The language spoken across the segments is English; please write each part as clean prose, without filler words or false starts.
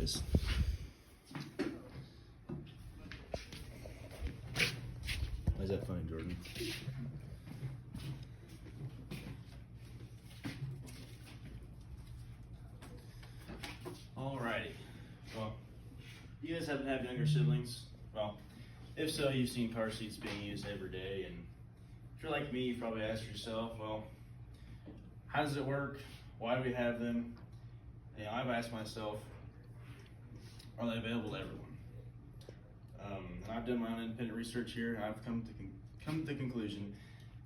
guys. Why is that funny, Jordan? Alrighty. Well, you guys happen to have younger siblings? Well, if so, you've seen car seats being used every day, and if you're like me, you probably ask yourself, well, how does it work? Why do we have them? You know, I've asked myself, are they available to everyone? And I've done my own independent research here, and I've come to the conclusion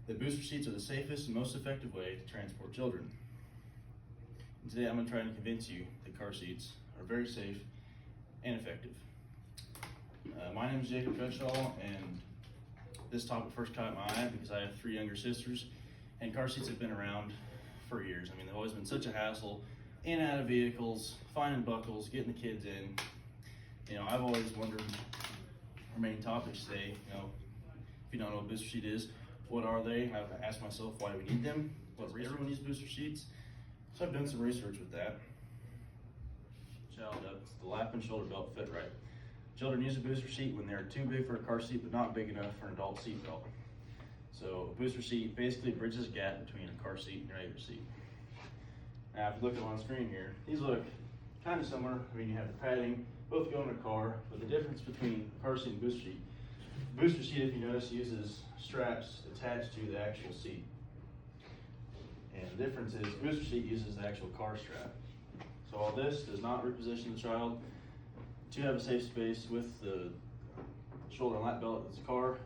that booster seats are the safest and most effective way to transport children. And today I'm going to try and convince you that car seats are very safe and effective. My name is Jacob Crenshaw, and this topic first caught my eye because I have 3 younger sisters, and car seats have been around for years. I mean, they've always been such a hassle, in and out of vehicles, finding buckles, getting the kids in. You know, I've always wondered, our main topics today, you know, if you don't know what a booster seat is, what are they? I've asked myself, why do we need them? What does everyone use booster seats? So I've done some research with that. Child, the lap and shoulder belt fit right. Children use a booster seat when they're too big for a car seat, but not big enough for an adult seat belt. So a booster seat basically bridges a gap between a car seat and a regular seat. Now, if you look at on screen here, these look kind of similar. I mean, you have the padding, both go in a car, but the difference between car seat and booster seat, if you notice, uses straps attached to the actual seat. And the difference is booster seat uses the actual car strap. So all this does not reposition the child to have a safe space with the shoulder and lap belt that's a car.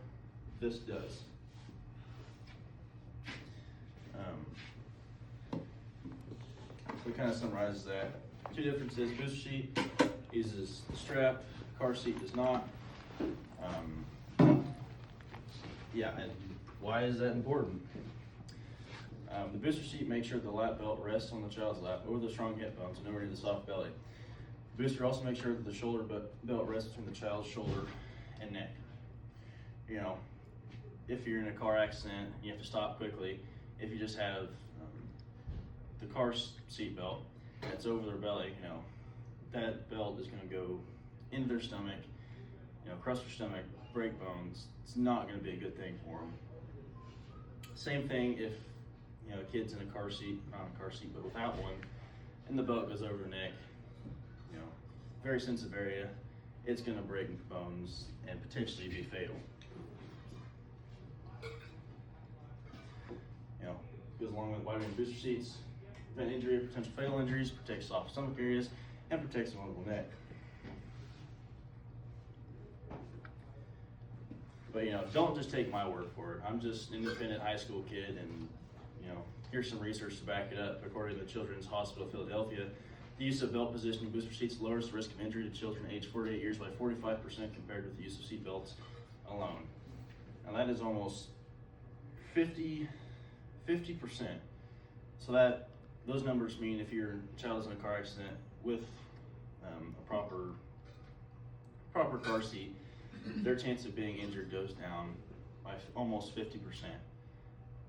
This does. So it kind of summarizes that. 2 differences: booster seat uses the strap, car seat does not. Yeah, and why is that important? The booster seat makes sure the lap belt rests on the child's lap over the strong hip bones and over near the soft belly. The booster also makes sure that the shoulder belt rests between the child's shoulder and neck. You know, if you're in a car accident, you have to stop quickly. If you just have the car seat belt that's over their belly, you know, that belt is going to go into their stomach, you know, crush their stomach, break bones. It's not going to be a good thing for them. Same thing if, you know, a kid's in a car seat, not a car seat, but without one, and the belt goes over their neck, you know, very sensitive area, it's going to break bones and potentially be fatal. You know, goes along with why we need booster seats: prevent injury or potential fatal injuries, protects soft stomach areas, and protects the vulnerable neck. But, you know, don't just take my word for it. I'm just an independent high school kid, and, you know, here's some research to back it up. According to the Children's Hospital of Philadelphia, the use of belt positioning booster seats lowers the risk of injury to children aged 4 to 8 years by 45% compared with the use of seat belts alone. Now that is almost 50%. So those numbers mean if your child is in a car accident with a proper car seat, their chance of being injured goes down by almost 50%.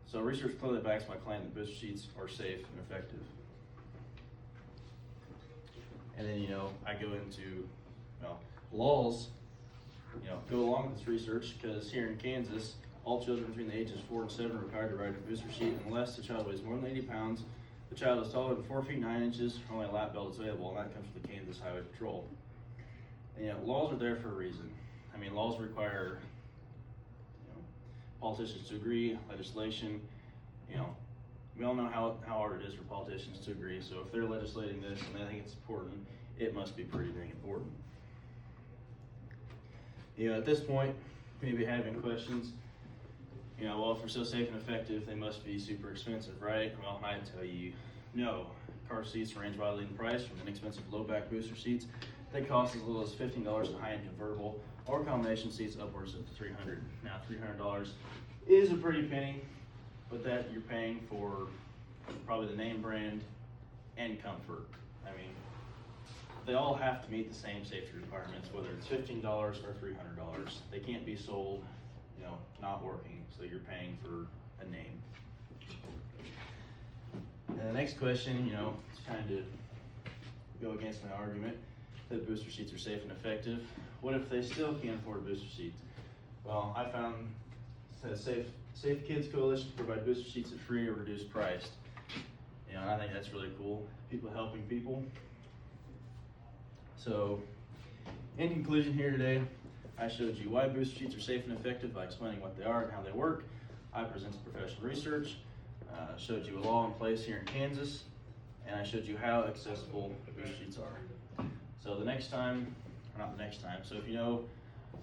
So research clearly backs my claim that booster seats are safe and effective. And then, you know, I go into, well, laws, you know, go along with this research, because here in Kansas, all children between the ages 4 and 7 are required to ride a booster seat unless the child weighs more than 80 pounds, the child is taller than 4 feet 9 inches, or only a lap belt is available, and that comes from the Kansas Highway Patrol. And, you know, laws are there for a reason. I mean, laws require, you know, politicians to agree, legislation. You know, we all know how hard it is for politicians to agree, so if they're legislating this and they think it's important, it must be pretty dang important. You know, at this point, you may be having questions. You know, well, if they're so safe and effective, they must be super expensive, right? Well, I tell you, no. Car seats range widely in price, from inexpensive low-back booster seats that cost as little as $15 to high-end convertible or combination seats upwards of $300. Now, $300 is a pretty penny, but that you're paying for probably the name brand and comfort. I mean, they all have to meet the same safety requirements, whether it's $15 or $300. They can't be sold, you know, not working, so you're paying for a name. And the next question, you know, to kind of go against my argument, that booster seats are safe and effective. What if they still can't afford a booster seat? Well, I found that Safe Kids Coalition provide booster seats at free or reduced price. You know, and I think that's really cool. People helping people. So, in conclusion here today, I showed you why booster seats are safe and effective by explaining what they are and how they work. I presented professional research, showed you a law in place here in Kansas, and I showed you how accessible booster seats are. So the next time, or not the next time, so if you know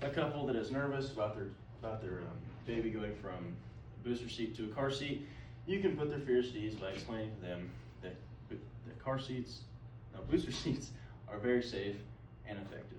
a couple that is nervous about their baby going from a booster seat to a car seat, you can put their fears to ease by explaining to them that booster seats are very safe and effective.